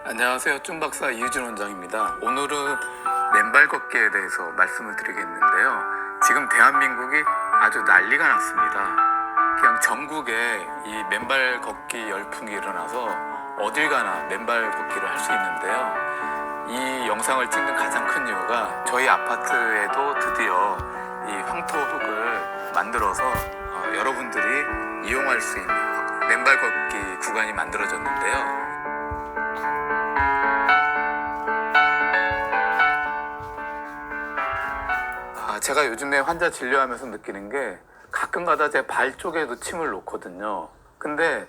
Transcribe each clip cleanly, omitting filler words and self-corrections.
안녕하세요. 쭌박사 이유진 원장입니다. 오늘은 맨발 걷기에 대해서 말씀을 드리겠는데요. 지금 대한민국이 아주 난리가 났습니다. 그냥 전국에 이 맨발 걷기 열풍이 일어나서 어딜 가나 맨발 걷기를 할 수 있는데요. 이 영상을 찍는 가장 큰 이유가 저희 아파트에도 드디어 이 황토흙을 만들어서 여러분들이 이용할 수 있는 맨발 걷기 구간이 만들어졌는데요. 제가 요즘에 환자 진료하면서 느끼는 게 가끔가다 제 발 쪽에도 침을 놓거든요. 근데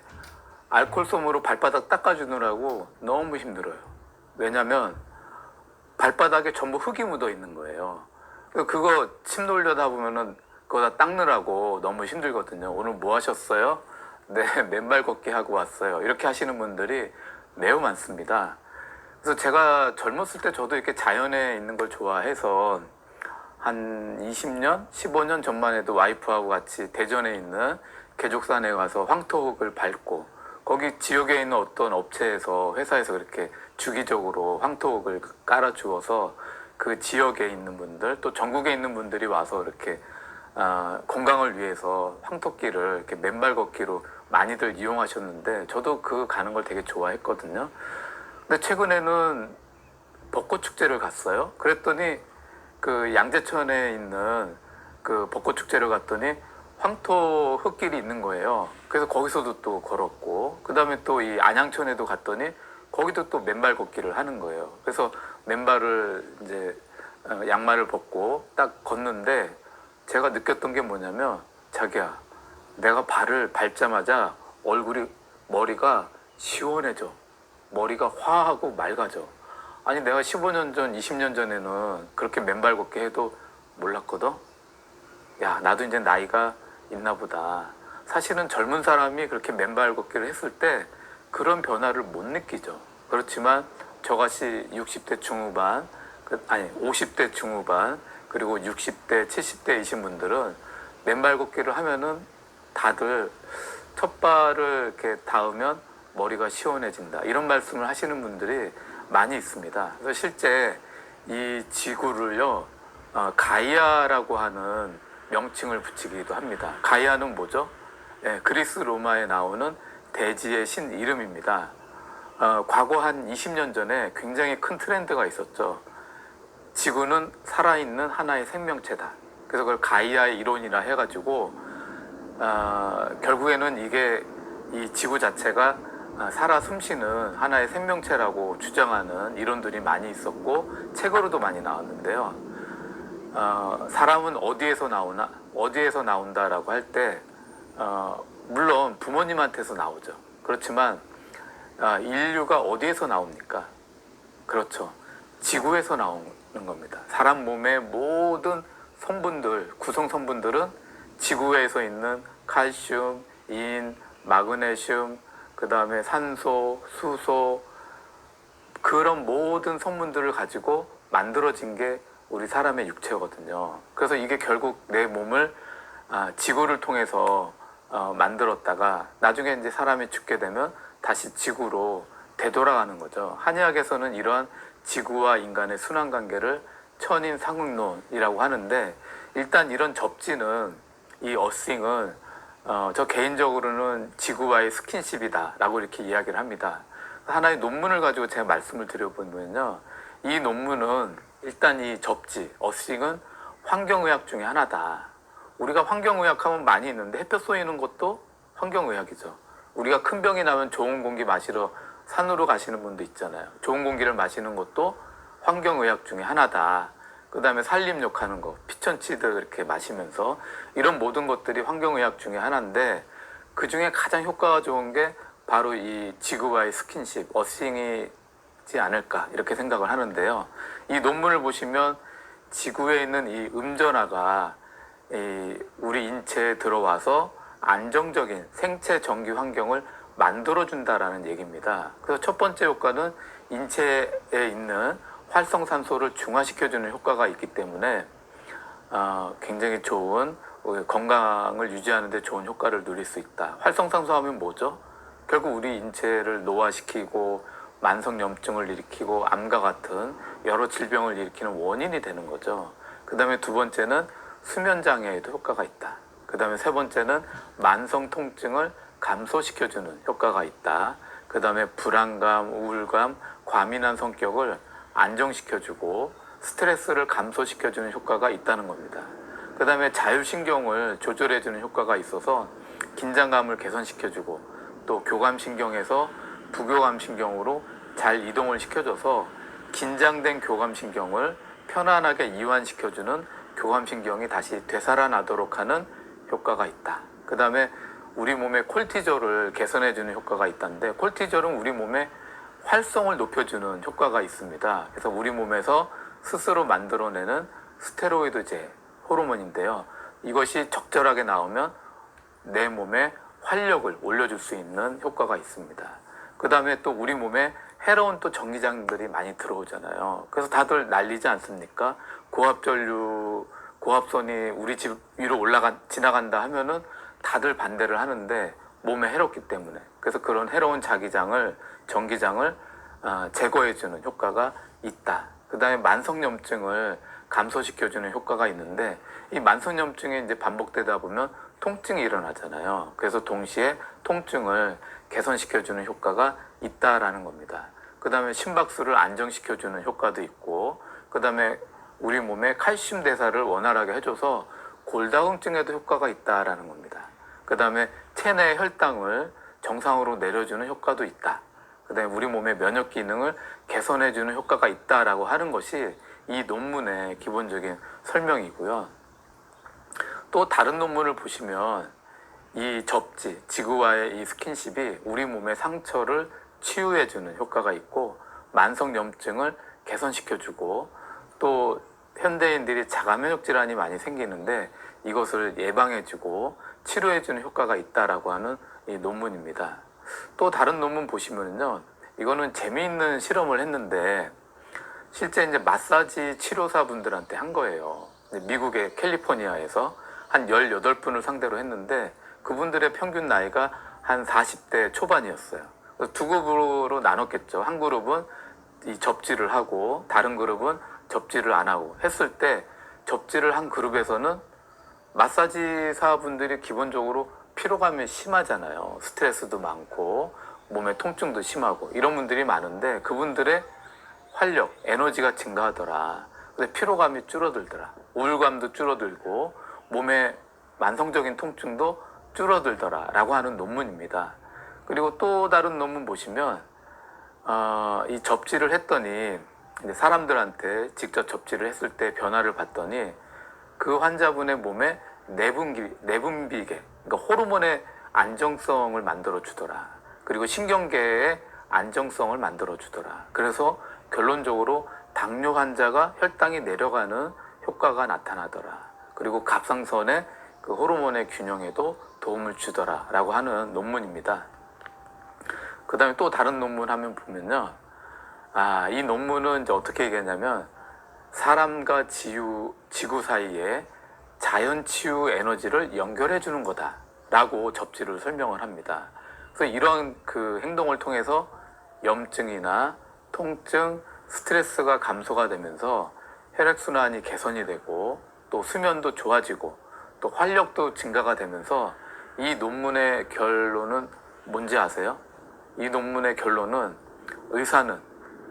알콜솜으로 발바닥 닦아주느라고 너무 힘들어요. 왜냐면 발바닥에 전부 흙이 묻어 있는 거예요. 그거 침 놓으려다 보면은 그거 다 닦느라고 너무 힘들거든요. 오늘 뭐 하셨어요? 네, 맨발 걷기 하고 왔어요. 이렇게 하시는 분들이 매우 많습니다. 그래서 제가 젊었을 때 저도 이렇게 자연에 있는 걸 좋아해서 한 20년, 15년 전만 해도 와이프하고 같이 대전에 있는 계족산에 가서 황토흙을 밟고 거기 지역에 있는 어떤 업체에서 회사에서 그렇게 주기적으로 황토흙을 깔아주어서 그 지역에 있는 분들 또 전국에 있는 분들이 와서 이렇게 건강을 위해서 황토길을 이렇게 맨발 걷기로 많이들 이용하셨는데 저도 그 가는 걸 되게 좋아했거든요. 근데 최근에는 벚꽃 축제를 갔어요. 그랬더니 그 양재천에 있는 그 벚꽃 축제를 갔더니 황토 흙길이 있는 거예요. 그래서 거기서도 또 걸었고, 그 다음에 또 이 안양천에도 갔더니 거기도 또 맨발 걷기를 하는 거예요. 그래서 맨발을 이제 양말을 벗고 딱 걷는데 제가 느꼈던 게 뭐냐면, 자기야, 내가 발을 밟자마자 머리가 시원해져. 머리가 화하고 맑아져. 아니 내가 15년 전, 20년 전에는 그렇게 맨발 걷기 해도 몰랐거든? 야, 나도 이제 나이가 있나 보다. 사실은 젊은 사람이 그렇게 맨발 걷기를 했을 때 그런 변화를 못 느끼죠. 그렇지만 저같이 60대 중후반, 50대 중후반, 그리고 60대, 70대이신 분들은 맨발 걷기를 하면은 다들 첫 발을 이렇게 닿으면 머리가 시원해진다. 이런 말씀을 하시는 분들이 많이 있습니다. 그래서 실제 이 지구를요, 가이아라고 하는 명칭을 붙이기도 합니다. 가이아는 뭐죠? 그리스 로마에 나오는 대지의 신 이름입니다. 과거 한 20년 전에 굉장히 큰 트렌드가 있었죠. 지구는 살아있는 하나의 생명체다. 그래서 그걸 가이아의 이론이라 해가지고 결국에는 이게 이 지구 자체가 살아 숨쉬는 하나의 생명체라고 주장하는 이론들이 많이 있었고 책으로도 많이 나왔는데요. 사람은 어디에서 나온다라고 할 때 물론 부모님한테서 나오죠. 그렇지만 인류가 어디에서 나옵니까? 그렇죠. 지구에서 나오는 겁니다. 사람 몸의 모든 성분들, 구성 성분들은 지구에서 있는 칼슘, 인, 마그네슘, 그 다음에 산소, 수소, 그런 모든 성분들을 가지고 만들어진 게 우리 사람의 육체거든요. 그래서 이게 결국 내 몸을 지구를 통해서 만들었다가 나중에 이제 사람이 죽게 되면 다시 지구로 되돌아가는 거죠. 한의학에서는 이러한 지구와 인간의 순환관계를 천인상응론이라고 하는데, 일단 이런 접지는, 이 어싱은 저 개인적으로는 지구와의 스킨십이다 라고 이렇게 이야기를 합니다. 하나의 논문을 가지고 제가 말씀을 드려보면요, 이 논문은 일단 이 접지, 어싱은 환경의학 중에 하나다. 우리가 환경의학 하면 많이 있는데 햇볕 쏘이는 것도 환경의학이죠. 우리가 큰 병이 나면 좋은 공기 마시러 산으로 가시는 분도 있잖아요. 좋은 공기를 마시는 것도 환경의학 중에 하나다. 그 다음에 산림욕 하는 거, 피천치드 이렇게 마시면서, 이런 모든 것들이 환경의학 중에 하나인데, 그 중에 가장 효과가 좋은 게 바로 이 지구와의 스킨십, 어싱이지 않을까 이렇게 생각을 하는데요. 이 논문을 보시면 지구에 있는 이 음전화가 우리 인체에 들어와서 안정적인 생체 정기 환경을 만들어준다라는 얘기입니다. 그래서 첫 번째 효과는 인체에 있는 활성산소를 중화시켜주는 효과가 있기 때문에 굉장히 좋은 건강을 유지하는 데 좋은 효과를 누릴 수 있다. 활성산소 하면 뭐죠? 결국 우리 인체를 노화시키고 만성염증을 일으키고 암과 같은 여러 질병을 일으키는 원인이 되는 거죠. 그 다음에 두 번째는 수면장애에도 효과가 있다. 그 다음에 세 번째는 만성 통증을 감소시켜주는 효과가 있다. 그 다음에 불안감, 우울감, 과민한 성격을 안정시켜주고 스트레스를 감소시켜주는 효과가 있다는 겁니다. 그 다음에 자율신경을 조절해주는 효과가 있어서 긴장감을 개선시켜주고 또 교감신경에서 부교감신경으로 잘 이동을 시켜줘서 긴장된 교감신경을 편안하게 이완시켜주는 교감신경이 다시 되살아나도록 하는 효과가 있다. 그 다음에 우리 몸의 콜티졸을 개선해주는 효과가 있다는데, 콜티졸은 우리 몸의 활성을 높여주는 효과가 있습니다. 그래서 우리 몸에서 스스로 만들어내는 스테로이드제 호르몬인데요. 이것이 적절하게 나오면 내 몸의 활력을 올려줄 수 있는 효과가 있습니다. 그 다음에 또 우리 몸에 해로운 또 전기장들이 많이 들어오잖아요. 그래서 다들 난리지 않습니까? 고압전류, 고압선이 우리 집 위로 지나간다 하면은 다들 반대를 하는데 몸에 해롭기 때문에. 그래서 그런 해로운 전기장을 제거해주는 효과가 있다. 그 다음에 만성염증을 감소시켜주는 효과가 있는데, 이 만성염증이 이제 반복되다 보면 통증이 일어나잖아요. 그래서 동시에 통증을 개선시켜주는 효과가 있다라는 겁니다. 그 다음에 심박수를 안정시켜주는 효과도 있고, 그 다음에 우리 몸의 칼슘 대사를 원활하게 해줘서 골다공증에도 효과가 있다라는 겁니다. 그 다음에 체내 혈당을 정상으로 내려주는 효과도 있다. 그 다음에 우리 몸의 면역 기능을 개선해주는 효과가 있다라고 하는 것이 이 논문의 기본적인 설명이고요. 또 다른 논문을 보시면 이 접지, 지구와의 이 스킨십이 우리 몸의 상처를 치유해주는 효과가 있고, 만성염증을 개선시켜주고, 또 현대인들이 자가면역 질환이 많이 생기는데 이것을 예방해주고 치료해주는 효과가 있다라고 하는 이 논문입니다. 또 다른 논문 보시면요, 이거는 재미있는 실험을 했는데 실제 이제 마사지 치료사 분들한테 한 거예요. 미국의 캘리포니아에서 한 18분을 상대로 했는데 그분들의 평균 나이가 한 40대 초반이었어요. 두 그룹으로 나눴겠죠. 한 그룹은 이 접지를 하고 다른 그룹은 접지를 안 하고 했을 때, 접지를 한 그룹에서는 마사지사분들이 기본적으로 피로감이 심하잖아요. 스트레스도 많고 몸에 통증도 심하고 이런 분들이 많은데 그분들의 활력, 에너지가 증가하더라. 근데 피로감이 줄어들더라. 우울감도 줄어들고 몸의 만성적인 통증도 줄어들더라 라고 하는 논문입니다. 그리고 또 다른 논문 보시면 이 접지를 했더니 사람들한테 직접 접지를 했을 때 변화를 봤더니 그 환자분의 몸에 내분비계, 그러니까 호르몬의 안정성을 만들어 주더라. 그리고 신경계의 안정성을 만들어 주더라. 그래서 결론적으로 당뇨 환자가 혈당이 내려가는 효과가 나타나더라. 그리고 갑상선의 그 호르몬의 균형에도 도움을 주더라 라고 하는 논문입니다. 그 다음에 또 다른 논문 하면 보면요, 이 논문은 이제 어떻게 얘기했냐면 사람과 지구 사이에 자연 치유 에너지를 연결해 주는 거다라고 접지를 설명을 합니다. 그래서 이런 그 행동을 통해서 염증이나 통증, 스트레스가 감소가 되면서 혈액순환이 개선이 되고 또 수면도 좋아지고 또 활력도 증가가 되면서, 이 논문의 결론은 뭔지 아세요? 이 논문의 결론은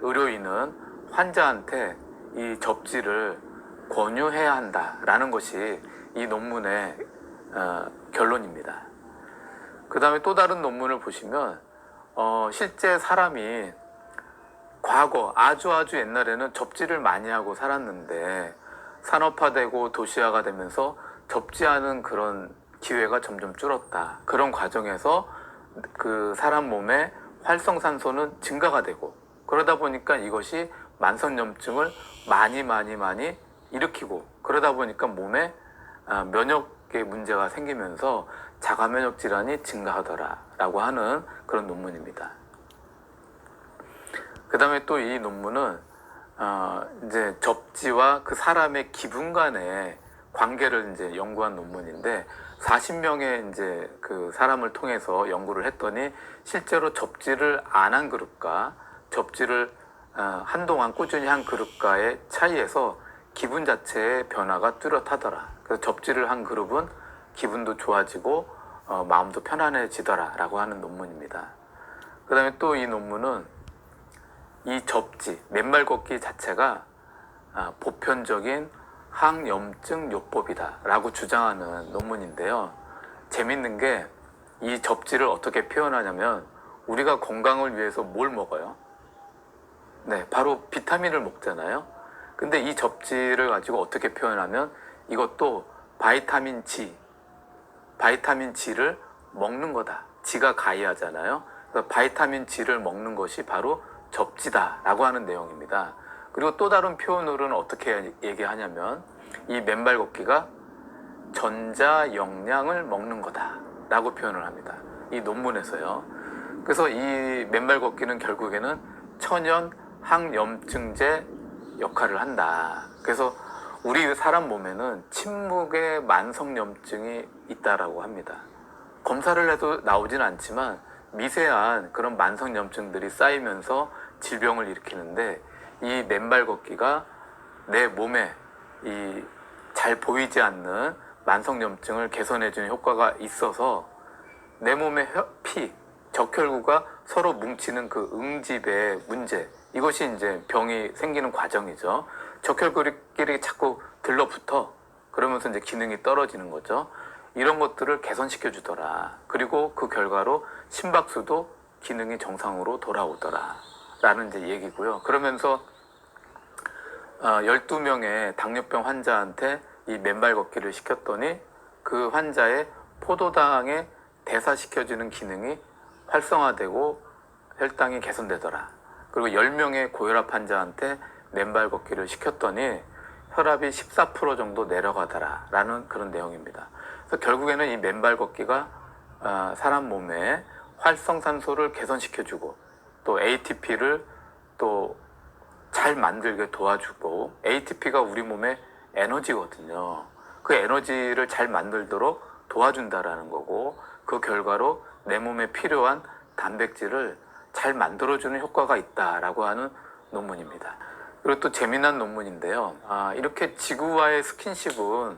의료인은 환자한테 이 접지를 권유해야 한다라는 것이 이 논문의 결론입니다. 그 다음에 또 다른 논문을 보시면 실제 사람이 과거 아주 옛날에는 접지를 많이 하고 살았는데 산업화되고 도시화가 되면서 접지하는 그런 기회가 점점 줄었다. 그런 과정에서 그 사람 몸에 활성산소는 증가가 되고, 그러다 보니까 이것이 만성염증을 많이 일으키고, 그러다 보니까 몸에 면역의 문제가 생기면서 자가면역 질환이 증가하더라 라고 하는 그런 논문입니다. 그 다음에 또 이 논문은 이제 접지와 그 사람의 기분 간의 관계를 이제 연구한 논문인데, 40명의 이제 그 사람을 통해서 연구를 했더니 실제로 접지를 안 한 그룹과 접지를 한동안 꾸준히 한 그룹과의 차이에서 기분 자체의 변화가 뚜렷하더라. 그래서 접지를 한 그룹은 기분도 좋아지고 마음도 편안해지더라 라고 하는 논문입니다. 그 다음에 또 이 논문은 이 접지, 맨발 걷기 자체가 보편적인 항염증 요법이다 라고 주장하는 논문인데요. 재밌는 게 이 접지를 어떻게 표현하냐면 우리가 건강을 위해서 뭘 먹어요? 네, 바로 비타민을 먹잖아요. 근데 이 접지를 가지고 어떻게 표현하면 이것도 바이타민 G를 먹는 거다. G가 가이하잖아요. 그래서 바이타민 G를 먹는 것이 바로 접지다라고 하는 내용입니다. 그리고 또 다른 표현으로는 어떻게 얘기하냐면 이 맨발 걷기가 전자 영양을 먹는 거다라고 표현을 합니다. 이 논문에서요. 그래서 이 맨발 걷기는 결국에는 천연 항염증제 역할을 한다. 그래서 우리 사람 몸에는 침묵의 만성염증이 있다라고 합니다. 검사를 해도 나오진 않지만 미세한 그런 만성염증들이 쌓이면서 질병을 일으키는데 이 맨발 걷기가 내 몸에 이 잘 보이지 않는 만성염증을 개선해주는 효과가 있어서 내 몸의 피, 적혈구가 서로 뭉치는 그 응집의 문제, 이것이 이제 병이 생기는 과정이죠. 적혈구끼리 자꾸 들러붙어. 그러면서 이제 기능이 떨어지는 거죠. 이런 것들을 개선시켜 주더라. 그리고 그 결과로 심박수도 기능이 정상으로 돌아오더라. 라는 이제 얘기고요. 그러면서 12명의 당뇨병 환자한테 이 맨발 걷기를 시켰더니 그 환자의 포도당에 대사시켜주는 기능이 활성화되고 혈당이 개선되더라. 그리고 10명의 고혈압 환자한테 맨발 걷기를 시켰더니 혈압이 14% 정도 내려가더라 라는 그런 내용입니다. 그래서 결국에는 이 맨발 걷기가 사람 몸에 활성산소를 개선시켜주고 또 ATP를 또 잘 만들게 도와주고, ATP가 우리 몸의 에너지거든요. 그 에너지를 잘 만들도록 도와준다라는 거고, 그 결과로 내 몸에 필요한 단백질을 잘 만들어주는 효과가 있다라고 하는 논문입니다. 그리고 또 재미난 논문인데요. 이렇게 지구와의 스킨십은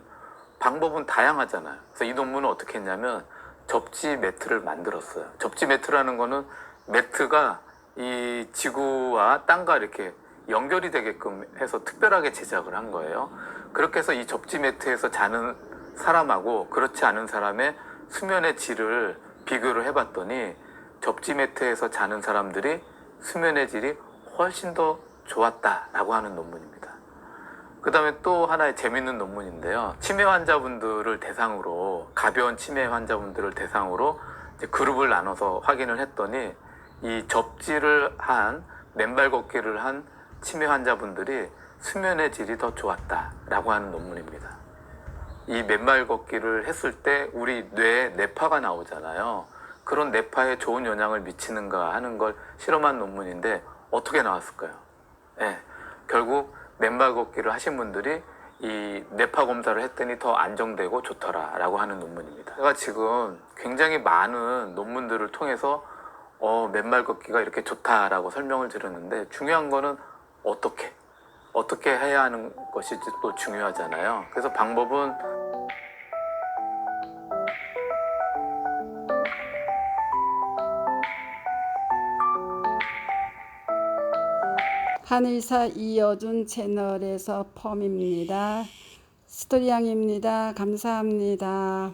방법은 다양하잖아요. 그래서 이 논문은 어떻게 했냐면 접지 매트를 만들었어요. 접지 매트라는 거는 매트가 이 지구와 땅과 이렇게 연결이 되게끔 해서 특별하게 제작을 한 거예요. 그렇게 해서 이 접지 매트에서 자는 사람하고 그렇지 않은 사람의 수면의 질을 비교를 해봤더니 접지 매트에서 자는 사람들이 수면의 질이 훨씬 더 좋았다라고 하는 논문입니다. 그 다음에 또 하나의 재밌는 논문인데요. 치매 환자분들을 대상으로, 가벼운 치매 환자분들을 대상으로 이제 그룹을 나눠서 확인을 했더니 이 접지를 한, 맨발 걷기를 한 치매 환자분들이 수면의 질이 더 좋았다라고 하는 논문입니다. 이 맨발 걷기를 했을 때 우리 뇌에 뇌파가 나오잖아요. 그런 뇌파에 좋은 영향을 미치는가 하는 걸 실험한 논문인데 어떻게 나왔을까요? 네, 결국 맨발 걷기를 하신 분들이 이 뇌파 검사를 했더니 더 안정되고 좋더라라고 하는 논문입니다. 제가 지금 굉장히 많은 논문들을 통해서 맨발 걷기가 이렇게 좋다라고 설명을 드렸는데 중요한 거는 어떻게 해야 하는 것이 또 중요하잖아요. 그래서 방법은 한의사 이여준 채널에서 펌입니다. 스토리양입니다. 감사합니다.